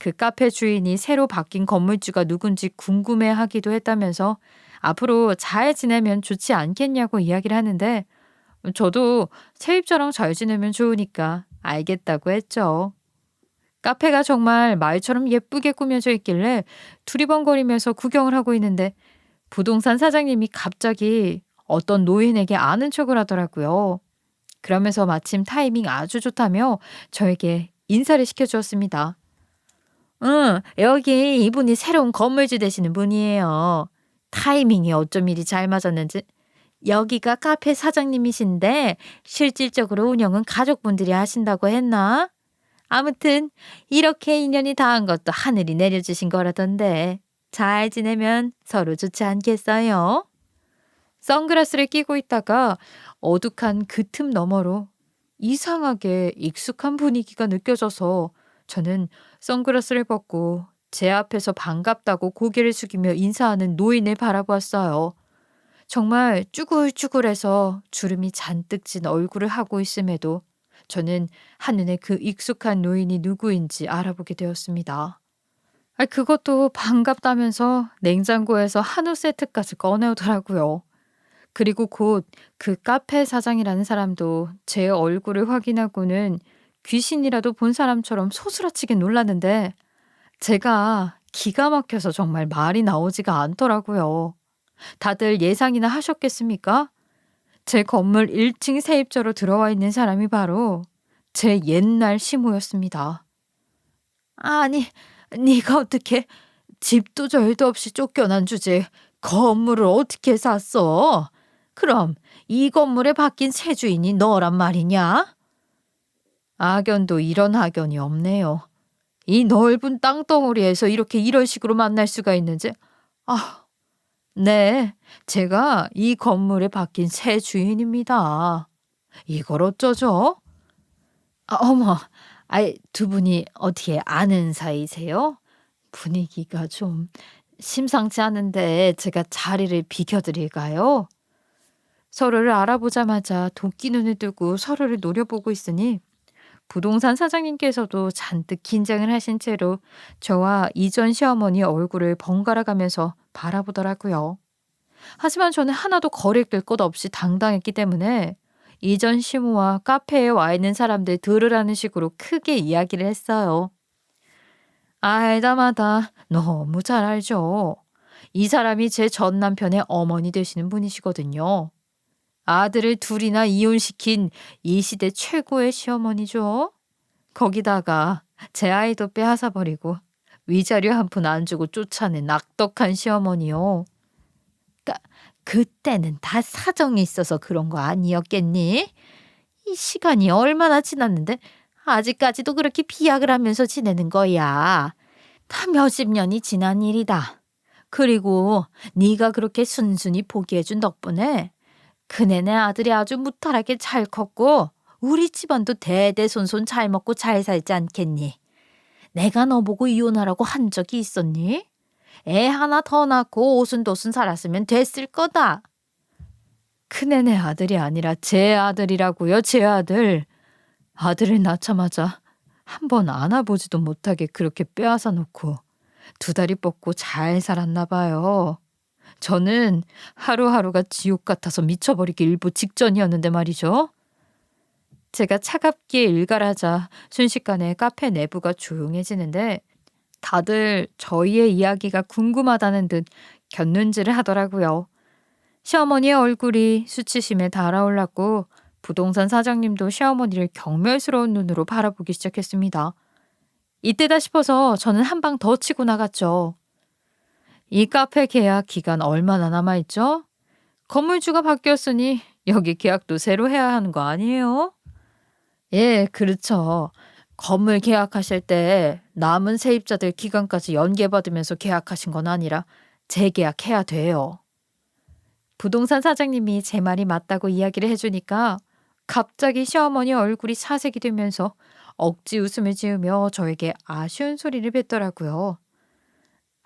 그 카페 주인이 새로 바뀐 건물주가 누군지 궁금해 하기도 했다면서 앞으로 잘 지내면 좋지 않겠냐고 이야기를 하는데 저도 세입자랑 잘 지내면 좋으니까 알겠다고 했죠. 카페가 정말 말처럼 예쁘게 꾸며져 있길래 두리번거리면서 구경을 하고 있는데 부동산 사장님이 갑자기 어떤 노인에게 아는 척을 하더라고요. 그러면서 마침 타이밍 아주 좋다며 저에게 인사를 시켜주었습니다. 응, 여기 이분이 새로운 건물주 되시는 분이에요. 타이밍이 어쩜 이리 잘 맞았는지. 여기가 카페 사장님이신데 실질적으로 운영은 가족분들이 하신다고 했나? 아무튼 이렇게 인연이 닿은 것도 하늘이 내려주신 거라던데 잘 지내면 서로 좋지 않겠어요? 선글라스를 끼고 있다가 어둑한 그 틈 너머로 이상하게 익숙한 분위기가 느껴져서 저는 선글라스를 벗고 제 앞에서 반갑다고 고개를 숙이며 인사하는 노인을 바라보았어요. 정말 쭈글쭈글해서 주름이 잔뜩 진 얼굴을 하고 있음에도 저는 한눈에 그 익숙한 노인이 누구인지 알아보게 되었습니다. 그것도 반갑다면서 냉장고에서 한우 세트까지 꺼내오더라고요. 그리고 곧 그 카페 사장이라는 사람도 제 얼굴을 확인하고는 귀신이라도 본 사람처럼 소스라치게 놀랐는데 제가 기가 막혀서 정말 말이 나오지가 않더라고요. 다들 예상이나 하셨겠습니까? 제 건물 1층 세입자로 들어와 있는 사람이 바로 제 옛날 시모였습니다. 아니, 네가 어떻게 집도 절도 없이 쫓겨난 주제에 건물을 어떻게 샀어? 그럼 이 건물에 바뀐 새 주인이 너란 말이냐? 악연도 이런 악연이 없네요. 이 넓은 땅덩어리에서 이런 식으로 만날 수가 있는지. 아, 네, 제가 이 건물에 바뀐 새 주인입니다. 이걸 어쩌죠? 어머, 두 분이 어떻게 아는 사이세요? 분위기가 좀 심상치 않은데 제가 자리를 비켜드릴까요? 서로를 알아보자마자 도끼 눈을 뜨고 서로를 노려보고 있으니 부동산 사장님께서도 잔뜩 긴장을 하신 채로 저와 이전 시어머니 얼굴을 번갈아 가면서 바라보더라고요. 하지만 저는 하나도 거리낄 것 없이 당당했기 때문에 이전 시모와 카페에 와 있는 사람들 들으라는 식으로 크게 이야기를 했어요. 알다마다 너무 잘 알죠. 이 사람이 제 전 남편의 어머니 되시는 분이시거든요. 아들을 둘이나 이혼시킨 이 시대 최고의 시어머니죠. 거기다가 제 아이도 빼앗아 버리고 위자료 한 푼 안 주고 쫓아낸 악덕한 시어머니요. 그때는 다 사정이 있어서 그런 거 아니었겠니? 이 시간이 얼마나 지났는데 아직까지도 그렇게 비약을 하면서 지내는 거야. 다 몇십 년이 지난 일이다. 그리고 네가 그렇게 순순히 포기해준 덕분에 그네네 아들이 아주 무탈하게 잘 컸고 우리 집안도 대대손손 잘 먹고 잘 살지 않겠니? 내가 너 보고 이혼하라고 한 적이 있었니? 애 하나 더 낳고 오순도순 살았으면 됐을 거다. 큰애네 아들이 아니라 제 아들이라고요, 제 아들. 아들을 낳자마자 한 번 안아보지도 못하게 그렇게 빼앗아 놓고 두 다리 뻗고 잘 살았나 봐요. 저는 하루하루가 지옥 같아서 미쳐버리기 일보 직전이었는데 말이죠. 제가 차갑게 일갈하자 순식간에 카페 내부가 조용해지는데 다들 저희의 이야기가 궁금하다는 듯 곁눈질을 하더라고요. 시어머니의 얼굴이 수치심에 달아올랐고 부동산 사장님도 시어머니를 경멸스러운 눈으로 바라보기 시작했습니다. 이때다 싶어서 저는 한 방 더 치고 나갔죠. 이 카페 계약 기간 얼마나 남아있죠? 건물주가 바뀌었으니 여기 계약도 새로 해야 하는 거 아니에요? 예, 그렇죠. 건물 계약하실 때 남은 세입자들 기간까지 연계받으면서 계약하신 건 아니라 재계약해야 돼요. 부동산 사장님이 제 말이 맞다고 이야기를 해주니까 갑자기 시어머니 얼굴이 사색이 되면서 억지 웃음을 지으며 저에게 아쉬운 소리를 뱉더라고요.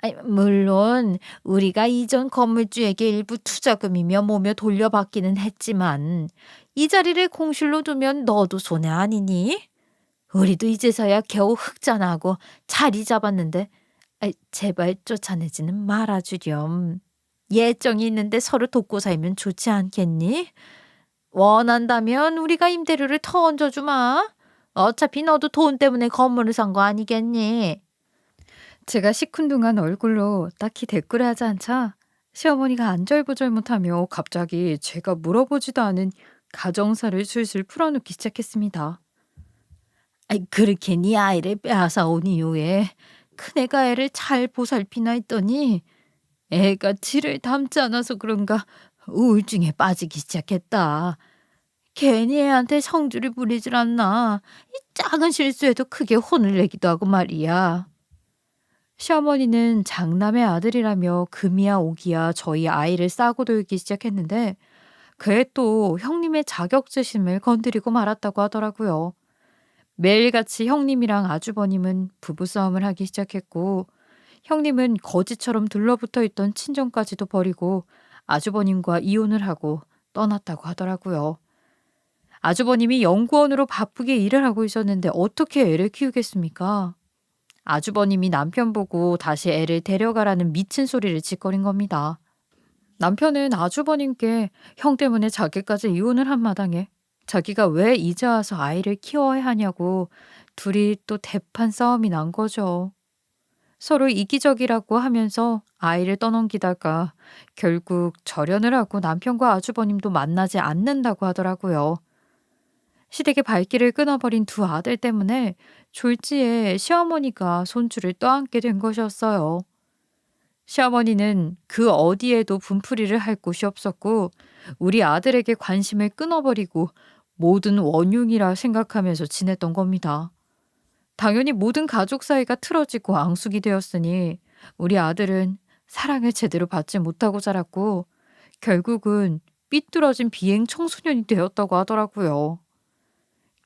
아이, 물론 우리가 이전 건물주에게 일부 투자금이며 뭐며 돌려받기는 했지만 이 자리를 공실로 두면 너도 손해 아니니? 우리도 이제서야 겨우 흑자나고 자리 잡았는데 아이, 제발 쫓아내지는 말아주렴. 예정이 있는데 서로 돕고 살면 좋지 않겠니? 원한다면 우리가 임대료를 더 얹어주마. 어차피 너도 돈 때문에 건물을 산 거 아니겠니? 제가 시큰둥한 얼굴로 딱히 대꾸를 하지 않자 시어머니가 안절부절 못하며 갑자기 제가 물어보지도 않은 가정사를 술술 풀어놓기 시작했습니다. 아이, 그렇게 네 아이를 빼앗아 온 이후에 큰애가 애를 잘 보살피나 했더니 애가 질을 담지 않아서 그런가 우울증에 빠지기 시작했다. 괜히 애한테 성질을 부리질 않나. 이 작은 실수에도 크게 혼을 내기도 하고 말이야. 시어머니는 장남의 아들이라며 금이야 오기야 저희 아이를 싸고 돌기 시작했는데 그애 또 형님의 자격지심을 건드리고 말았다고 하더라고요. 매일같이 형님이랑 아주버님은 부부싸움을 하기 시작했고 형님은 거지처럼 둘러붙어 있던 친정까지도 버리고 아주버님과 이혼을 하고 떠났다고 하더라고요. 아주버님이 연구원으로 바쁘게 일을 하고 있었는데 어떻게 애를 키우겠습니까? 아주버님이 남편 보고 다시 애를 데려가라는 미친 소리를 짓거린 겁니다. 남편은 아주버님께 형 때문에 자기까지 이혼을 한 마당에 자기가 왜 이제 와서 아이를 키워야 하냐고 둘이 또 대판 싸움이 난 거죠. 서로 이기적이라고 하면서 아이를 떠넘기다가 결국 절연을 하고 남편과 아주버님도 만나지 않는다고 하더라고요. 시댁의 발길을 끊어버린 두 아들 때문에 졸지에 시어머니가 손주를 떠안게 된 것이었어요. 시어머니는 그 어디에도 분풀이를 할 곳이 없었고 우리 아들에게 관심을 끊어버리고 모든 원흉이라 생각하면서 지냈던 겁니다. 당연히 모든 가족 사이가 틀어지고 앙숙이 되었으니 우리 아들은 사랑을 제대로 받지 못하고 자랐고 결국은 삐뚤어진 비행 청소년이 되었다고 하더라고요.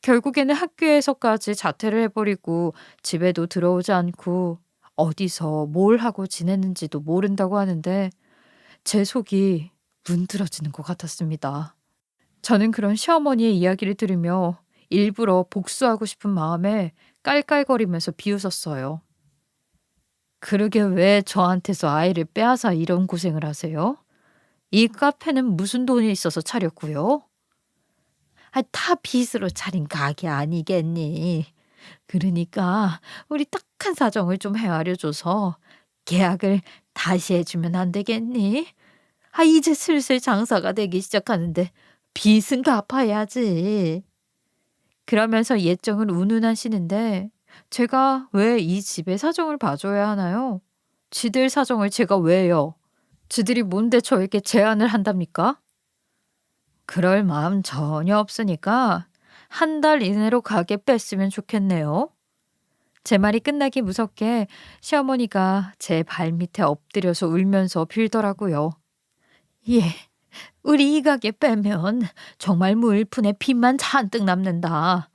결국에는 학교에서까지 자퇴를 해버리고 집에도 들어오지 않고 어디서 뭘 하고 지냈는지도 모른다고 하는데 제 속이 문드러지는 것 같았습니다. 저는 그런 시어머니의 이야기를 들으며 일부러 복수하고 싶은 마음에 깔깔거리면서 비웃었어요. 그러게 왜 저한테서 아이를 빼앗아 이런 고생을 하세요? 이 카페는 무슨 돈이 있어서 차렸고요? 아, 다 빚으로 차린 가게 아니겠니? 그러니까 우리 딱한 사정을 좀 헤아려줘서 계약을 다시 해주면 안 되겠니? 아, 이제 슬슬 장사가 되기 시작하는데 빚은 갚아야지. 그러면서 예정을 운운하시는데 제가 왜 이 집의 사정을 봐줘야 하나요? 지들 사정을 제가 왜요? 지들이 뭔데 저에게 제안을 한답니까? 그럴 마음 전혀 없으니까 한 달 이내로 가게 뺐으면 좋겠네요. 제 말이 끝나기 무섭게 시어머니가 제 발밑에 엎드려서 울면서 빌더라고요. 예, 우리 이 가게 빼면 정말 물푼에 빚만 잔뜩 남는다.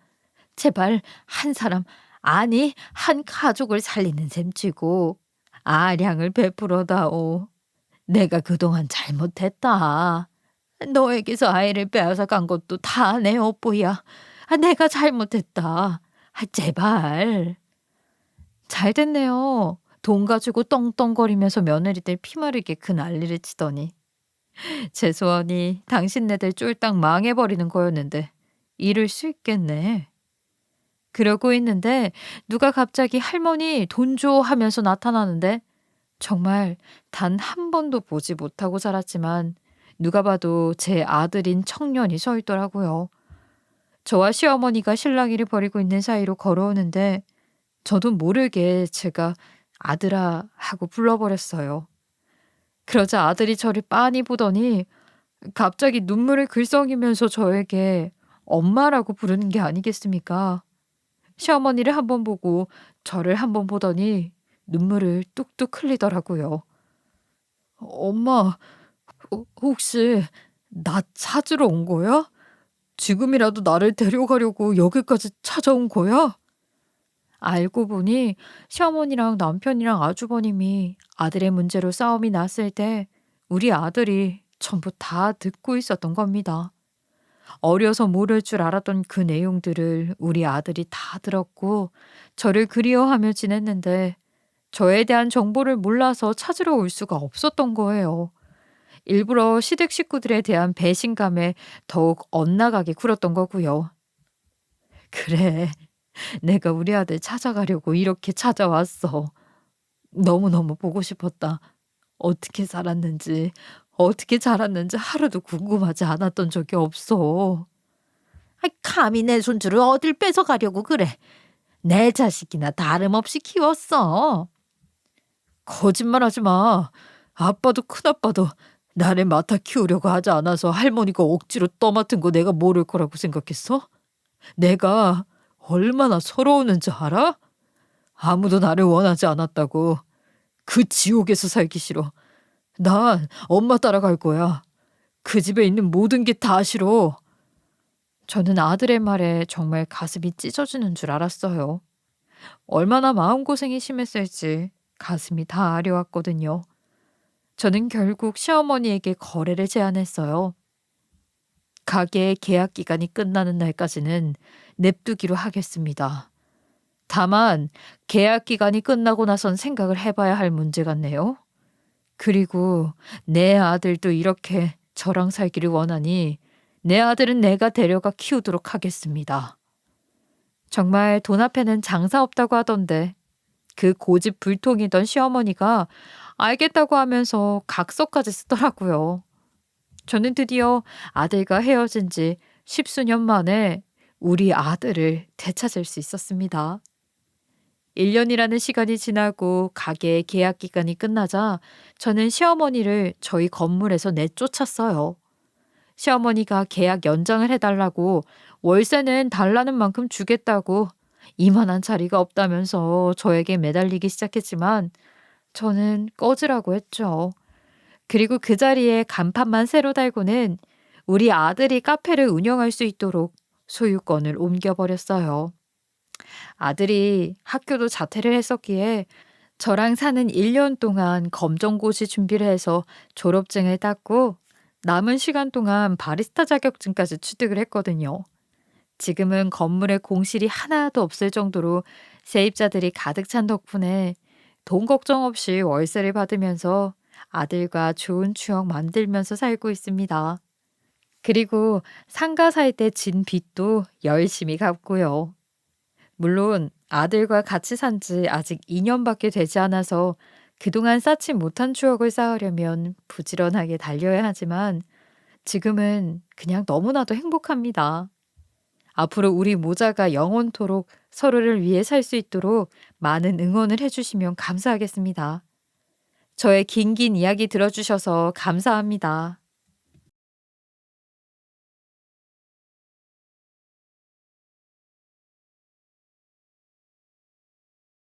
제발 한 사람, 아니 한 가족을 살리는 셈치고 아량을 베풀어다오. 내가 그동안 잘못했다. 너에게서 아이를 빼앗아 간 것도 다 내 업보야. 내가 잘못했다. 제발. 잘 됐네요. 돈 가지고 떵떵거리면서 며느리들 피마르게 그 난리를 치더니 제 소원이 당신네들 쫄딱 망해버리는 거였는데 이럴 수 있겠네. 그러고 있는데 누가 갑자기 할머니 돈 줘 하면서 나타나는데 정말 단 한 번도 보지 못하고 자랐지만 누가 봐도 제 아들인 청년이 서 있더라고요. 저와 시어머니가 실랑이를 벌이고 있는 사이로 걸어오는데 저도 모르게 제가 아들아 하고 불러버렸어요. 그러자 아들이 저를 빤히 보더니 갑자기 눈물을 글썽이면서 저에게 엄마라고 부르는 게 아니겠습니까? 시어머니를 한번 보고 저를 한번 보더니 눈물을 뚝뚝 흘리더라고요. 엄마, 혹시 나 찾으러 온 거야? 지금이라도 나를 데려가려고 여기까지 찾아온 거야? 알고 보니 시어머니랑 남편이랑 아주버님이 아들의 문제로 싸움이 났을 때 우리 아들이 전부 다 듣고 있었던 겁니다. 어려서 모를 줄 알았던 그 내용들을 우리 아들이 다 들었고 저를 그리워하며 지냈는데 저에 대한 정보를 몰라서 찾으러 올 수가 없었던 거예요. 일부러 시댁 식구들에 대한 배신감에 더욱 엇나가게 굴었던 거고요. 그래, 내가 우리 아들 찾아가려고 이렇게 찾아왔어. 너무너무 보고 싶었다. 어떻게 살았는지, 어떻게 자랐는지 하루도 궁금하지 않았던 적이 없어. 감히 내 손주를 어딜 뺏어가려고 그래. 내 자식이나 다름없이 키웠어. 거짓말하지 마. 아빠도 큰아빠도 나를 맡아 키우려고 하지 않아서 할머니가 억지로 떠맡은 거 내가 모를 거라고 생각했어? 내가 얼마나 서러웠는지 알아? 아무도 나를 원하지 않았다고. 그 지옥에서 살기 싫어. 난 엄마 따라갈 거야. 그 집에 있는 모든 게 다 싫어. 저는 아들의 말에 정말 가슴이 찢어지는 줄 알았어요. 얼마나 마음고생이 심했을지 가슴이 다 아려왔거든요. 저는 결국 시어머니에게 거래를 제안했어요. 가게의 계약 기간이 끝나는 날까지는 냅두기로 하겠습니다. 다만 계약 기간이 끝나고 나선 생각을 해봐야 할 문제 같네요. 그리고 내 아들도 이렇게 저랑 살기를 원하니 내 아들은 내가 데려가 키우도록 하겠습니다. 정말 돈 앞에는 장사 없다고 하던데 그 고집 불통이던 시어머니가 알겠다고 하면서 각서까지 쓰더라고요. 저는 드디어 아들과 헤어진 지 십수년 만에 우리 아들을 되찾을 수 있었습니다. 1년이라는 시간이 지나고 가게의 계약 기간이 끝나자 저는 시어머니를 저희 건물에서 내쫓았어요. 시어머니가 계약 연장을 해달라고 월세는 달라는 만큼 주겠다고 이만한 자리가 없다면서 저에게 매달리기 시작했지만 저는 꺼지라고 했죠. 그리고 그 자리에 간판만 새로 달고는 우리 아들이 카페를 운영할 수 있도록 소유권을 옮겨버렸어요. 아들이 학교도 자퇴를 했었기에 저랑 사는 1년 동안 검정고시 준비를 해서 졸업증을 땄고 남은 시간 동안 바리스타 자격증까지 취득을 했거든요. 지금은 건물에 공실이 하나도 없을 정도로 세입자들이 가득 찬 덕분에 돈 걱정 없이 월세를 받으면서 아들과 좋은 추억 만들면서 살고 있습니다. 그리고 상가 살 때 진 빚도 열심히 갚고요. 물론 아들과 같이 산 지 아직 2년밖에 되지 않아서 그동안 쌓지 못한 추억을 쌓으려면 부지런하게 달려야 하지만 지금은 그냥 너무나도 행복합니다. 앞으로 우리 모자가 영원토록 서로를 위해 살 수 있도록 많은 응원을 해주시면 감사하겠습니다. 저의 긴긴 이야기 들어주셔서 감사합니다.